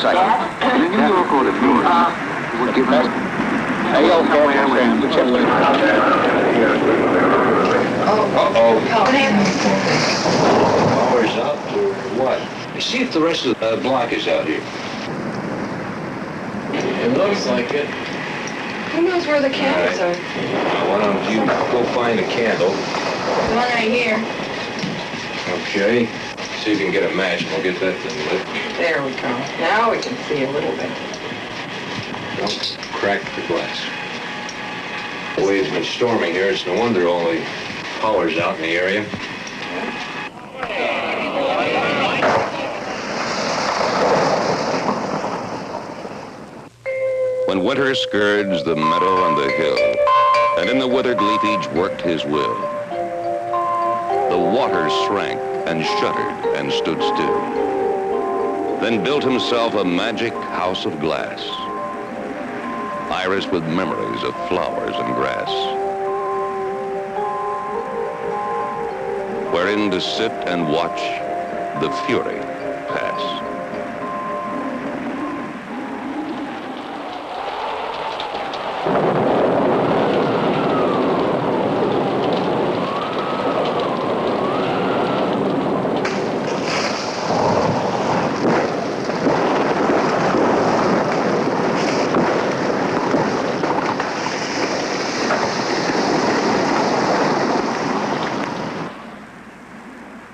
second. Then you look on the floor. We'll give us... Hey, yo, Power's up or what? See if the rest of the block is out here. It looks like it. Who knows where the candles are? Why don't you go find a candle? The one right here. Okay. See if you can get a match and we'll get that thing lit. There we go. Now we can see a little bit. Don't crack the glass. The way it's been storming here, it's no wonder all the power's out in the area. When winter scourged the meadow and the hill, and in the withered leafage worked his will, the waters shrank and shuddered and stood still, then built himself a magic house of glass, iris with memories of flowers and grass, wherein to sit and watch the fury pass.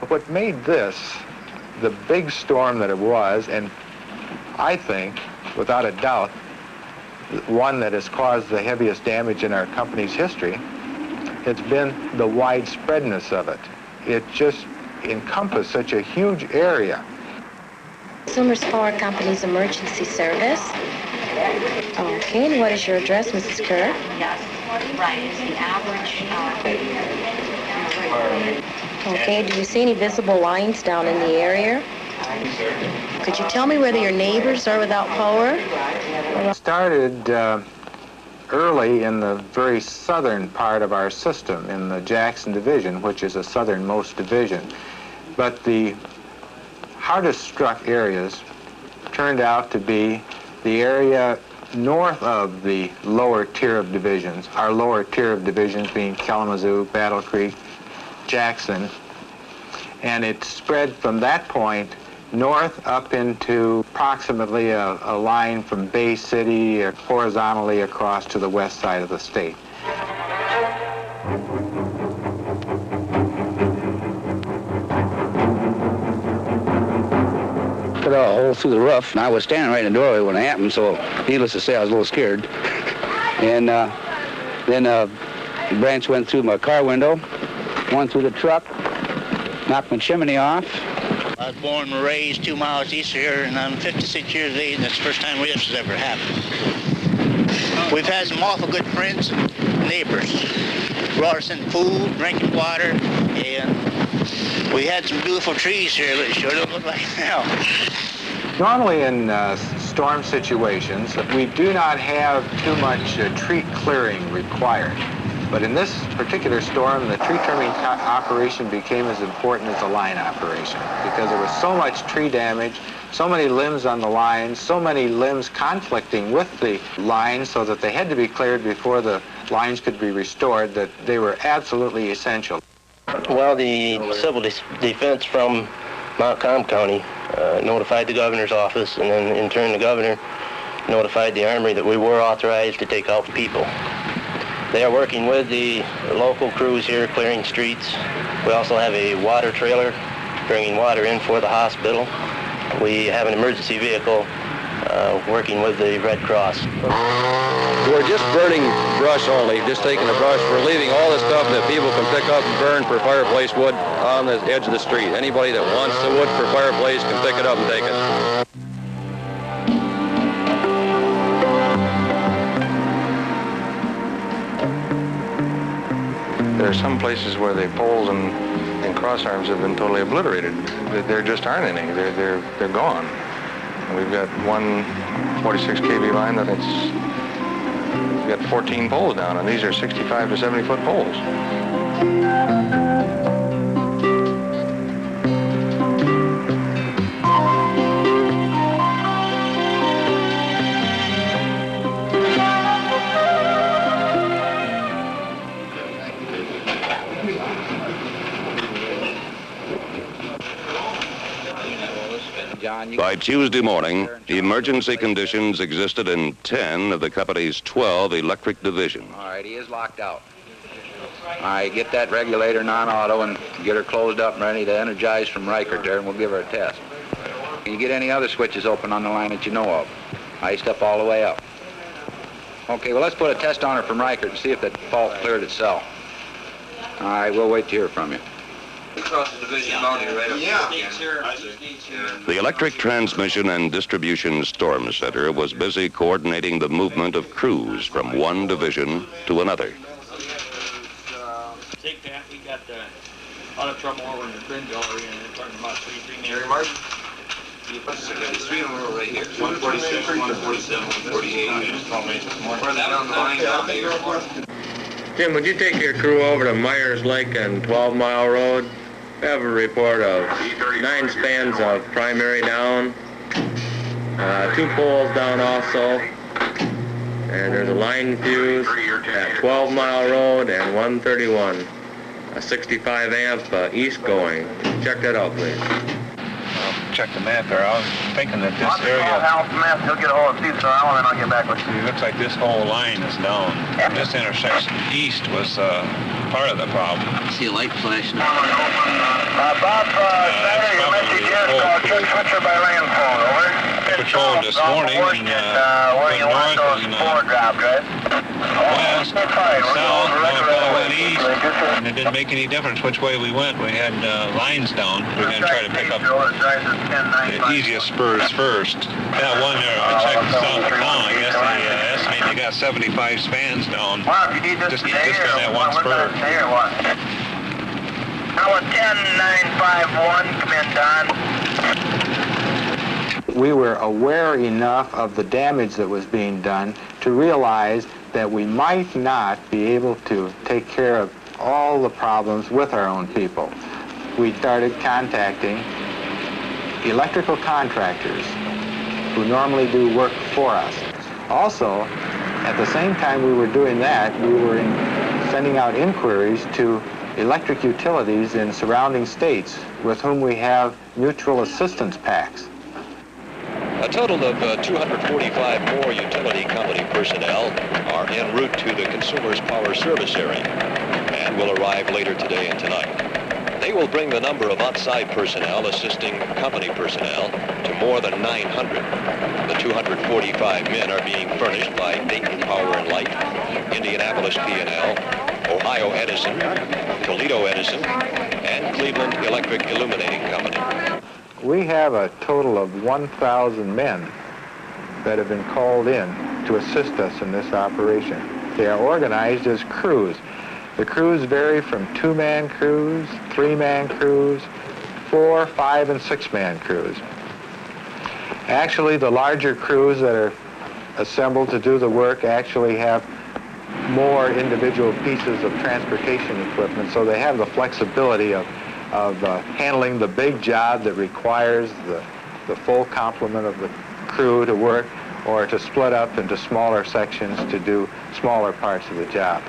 What made this the big storm that it was, and I think, without a doubt, one that has caused the heaviest damage in our company's history, it's been the widespreadness of it. It just encompassed such a huge area. Summers Power Company's emergency service. Okay, and what is your address, Mrs. Kerr? Right, is the average. Okay, do you see any visible lines down in the area? Could you tell me whether your neighbors are without power? It started early in the very southern part of our system, in the Jackson Division, which is the southernmost division. But the hardest struck areas turned out to be the area north of the lower tier of divisions, our lower tier of divisions being Kalamazoo, Battle Creek, Jackson, and it spread from that point north up into approximately a line from Bay City horizontally across to the west side of the state. Put a hole through the roof, and I was standing right in the doorway when it happened, so needless to say, I was a little scared. And then a branch went through my car window, one through the truck, knocked my chimney off. I was born and raised 2 miles east of here, and I'm 56 years of age, and that's the first time this has ever happened. We've had some awful good friends and neighbors. Brought us in food, drinking water, and we had some beautiful trees here, but it sure don't look like now. Normally in storm situations, we do not have too much tree clearing required. But in this particular storm, the tree trimming operation became as important as the line operation because there was so much tree damage, so many limbs on the line, so many limbs conflicting with the line so that they had to be cleared before the lines could be restored, that they were absolutely essential. Well, the civil defense from Montcalm County notified the governor's office, and then in turn the governor notified the Armory that we were authorized to take out people. They are working with the local crews here, clearing streets. We also have a water trailer bringing water in for the hospital. We have an emergency vehicle working with the Red Cross. We're just burning brush only, just taking the brush. We're leaving all the stuff that people can pick up and burn for fireplace wood on the edge of the street. Anybody that wants the wood for fireplace can pick it up and take it. There are some places where the poles and cross arms have been totally obliterated. There just aren't any. They're gone. And we've got one 46 kV line that we've got 14 poles down, and these are 65 to 70 foot poles. on. By Tuesday morning, emergency conditions existed in 10 of the company's 12 electric divisions. All right, he is locked out. All right, get that regulator non-auto and get her closed up and ready to energize from Reichert there, and we'll give her a test. Can you get any other switches open on the line that you know of? Iced up all the way up. Okay, well, let's put a test on her from Reichert and see if that fault cleared itself. All right, we'll wait to hear from you. Across the division boundary right up there. The Electric Transmission and Distribution Storm Center was busy coordinating the movement of crews from one division to another. Take that, we got a lot of trouble over in the fringe already, and they're talking about 3 Gary Martin? Yes, I got these 3 of them right here. 146, 147, 148. Further down the line down there. Jim, would you take your crew over to Myers Lake and 12 Mile Road? We have a report of 9 spans of primary down, 2 poles down also, and there's a line fuse at 12 Mile Road and 131, a 65 amp east going. Check that out, please. Check the map there. I was thinking that this area... He'll get a hold of Steve Sorrell and then I'll get back with you. It looks like this whole line is down. This intersection east was part of the problem. See a light flashing. Bob, Snyder, your message is check switcher by land phone, over. Patrolled this morning and went north and west, south, went east, and it didn't make any difference which way we went. We had lines down. We were going to try to pick up the easiest spurs first. That one there, I checked south of town. I guess they estimate they got 75 spans down just on that one spur. Tower 10951, come in, Don. We were aware enough of the damage that was being done to realize that we might not be able to take care of all the problems with our own people. We started contacting electrical contractors who normally do work for us. Also, at the same time we were doing that, we were sending out inquiries to electric utilities in surrounding states with whom we have mutual assistance pacts. A total of 245 more utility company personnel are en route to the Consumers Power Service area and will arrive later today and tonight. They will bring the number of outside personnel assisting company personnel to more than 900. The 245 men are being furnished by Dayton Power and Light, Indianapolis P&L, Ohio Edison, Toledo Edison, and Cleveland Electric Illuminating Company. We have a total of 1,000 men that have been called in to assist us in this operation. They are organized as crews. The crews vary from 2-man crews, 3-man crews, 4, 5, and 6-man crews. Actually, the larger crews that are assembled to do the work actually have more individual pieces of transportation equipment, so they have the flexibility of handling the big job that requires the full complement of the crew to work, or to split up into smaller sections to do smaller parts of the job.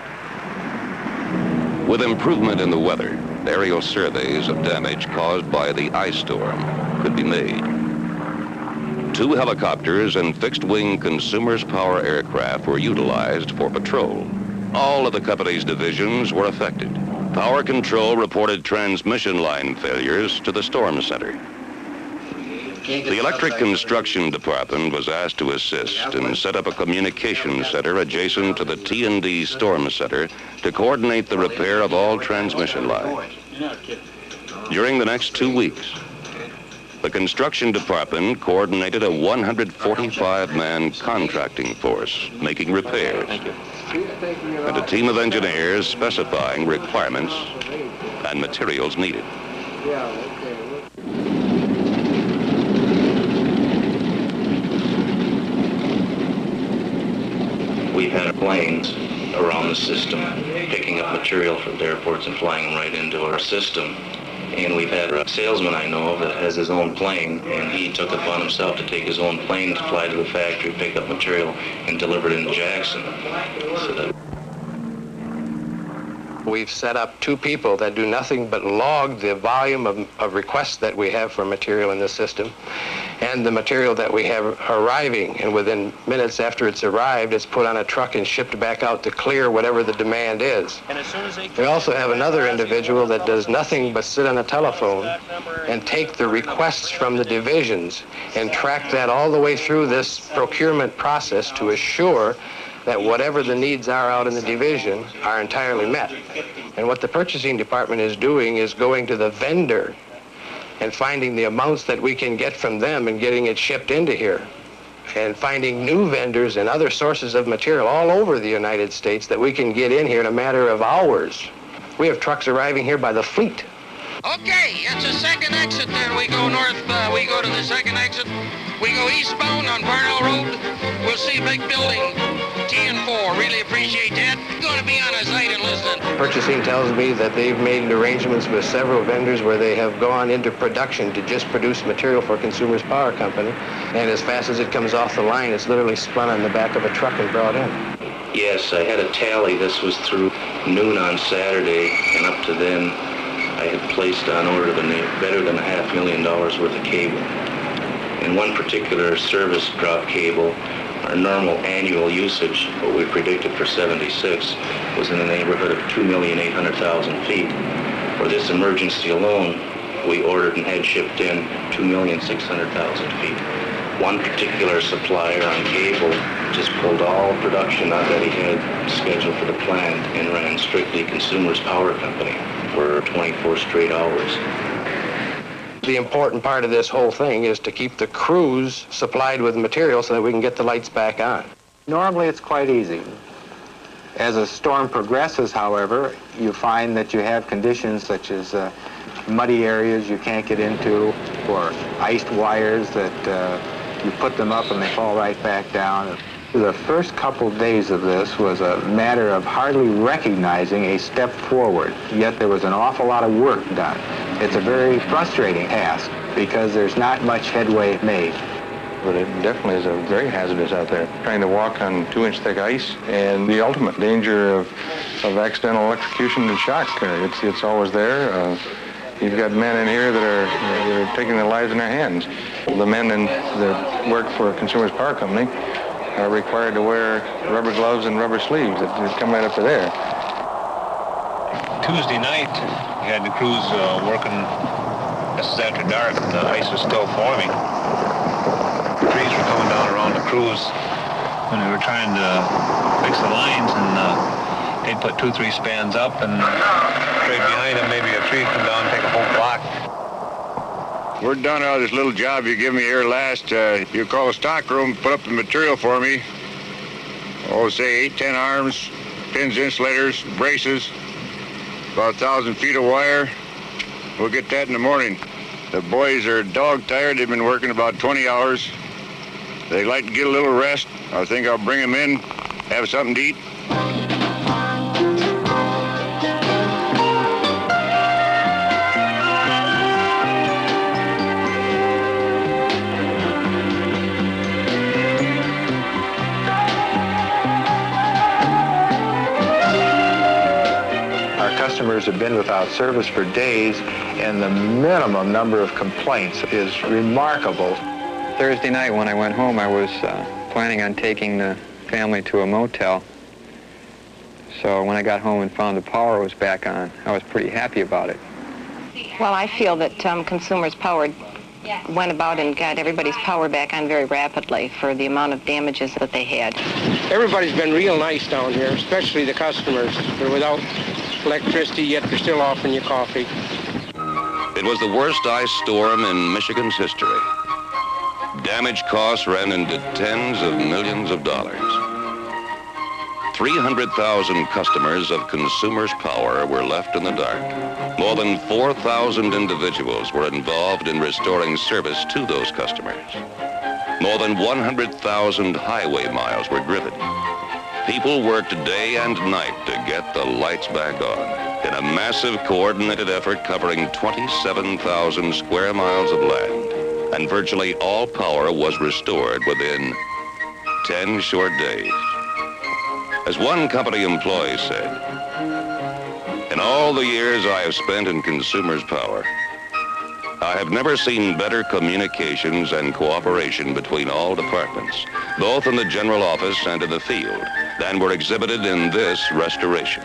With improvement in the weather, aerial surveys of damage caused by the ice storm could be made. 2 helicopters and fixed-wing Consumers Power aircraft were utilized for patrol. All of the company's divisions were affected. Power Control reported transmission line failures to the storm center. The Electric Construction Department was asked to assist and set up a communications center adjacent to the T&D Storm Center to coordinate the repair of all transmission lines. During the next 2 weeks, the Construction Department coordinated a 145-man contracting force making repairs, and a team of engineers specifying requirements and materials needed. We've had planes around the system picking up material from the airports and flying them right into our system. And we've had a salesman I know of that has his own plane, and he took it upon himself to take his own plane to fly to the factory, pick up material, and deliver it into Jackson. So that We've set up 2 people that do nothing but log the volume of requests that we have for material in the system and the material that we have arriving. And within minutes after it's arrived, it's put on a truck and shipped back out to clear whatever the demand is. We also have another individual that does nothing but sit on a telephone and take the requests from the divisions and track that all the way through this procurement process to assure that whatever the needs are out in the division are entirely met. And what the purchasing department is doing is going to the vendor and finding the amounts that we can get from them and getting it shipped into here. And finding new vendors and other sources of material all over the United States that we can get in here in a matter of hours. We have trucks arriving here by the fleet. Okay, it's a second exit there. We go north, we go to the second exit. We go eastbound on Parnell Road. We'll see a big building, T&4. Really appreciate that. We're going to be on a site and listening. Purchasing tells me that they've made arrangements with several vendors where they have gone into production to just produce material for Consumers Power Company. And as fast as it comes off the line, it's literally spun on the back of a truck and brought in. Yes, I had a tally. This was through noon on Saturday, and up to then, I had placed on order better than $500,000 worth of cable. In one particular service drop cable, our normal annual usage, what we predicted for 76, was in the neighborhood of 2,800,000 feet. For this emergency alone, we ordered and had shipped in 2,600,000 feet. One particular supplier on cable just pulled all production out that he had scheduled for the plant and ran strictly Consumers Power Company for 24 straight hours. The important part of this whole thing is to keep the crews supplied with material so that we can get the lights back on. Normally it's quite easy. As a storm progresses, however, you find that you have conditions such as muddy areas you can't get into, or iced wires that you put them up and they fall right back down. The first couple days of this was a matter of hardly recognizing a step forward, yet there was an awful lot of work done. It's a very frustrating task because there's not much headway made. But it definitely is very hazardous out there. Trying to walk on 2-inch thick ice and the ultimate danger of accidental electrocution and shock. It's always there. You've got men in here that are taking their lives in their hands. The men that work for Consumers Power Company are required to wear rubber gloves and rubber sleeves that come right up to there. Tuesday night, we had the crews working just after dark. The ice was still forming. The trees were coming down around the crews when we were trying to fix the lines, and they'd put 2-3 spans up, and straight behind them, maybe a tree come down and take a whole block. We're done out of this little job you give me here last. You call the stock room, put up the material for me. Oh, say 8-10 arms, pins, insulators, braces, about 1,000 feet of wire. We'll get that in the morning. The boys are dog tired. They've been working about 20 hours. They like to get a little rest. I think I'll bring them in, have something to eat. Customers have been without service for days, and the minimum number of complaints is remarkable. Thursday night when I went home, I was planning on taking the family to a motel. So when I got home and found the power was back on, I was pretty happy about it. Well, I feel that Consumers Power went about and got everybody's power back on very rapidly for the amount of damages that they had. Everybody's been real nice down here, especially the customers. They're without electricity, yet they're still offering you coffee. It was the worst ice storm in Michigan's history. Damage costs ran into tens of millions of dollars. 300,000 customers of Consumers Power were left in the dark. More than 4,000 individuals were involved in restoring service to those customers. More than 100,000 highway miles were driven. People worked day and night to get the lights back on in a massive coordinated effort covering 27,000 square miles of land, and virtually all power was restored within 10 short days. As one company employee said, In all the years I have spent in Consumers Power, I have never seen better communications and cooperation between all departments, both in the general office and in the field, than were exhibited in this restoration.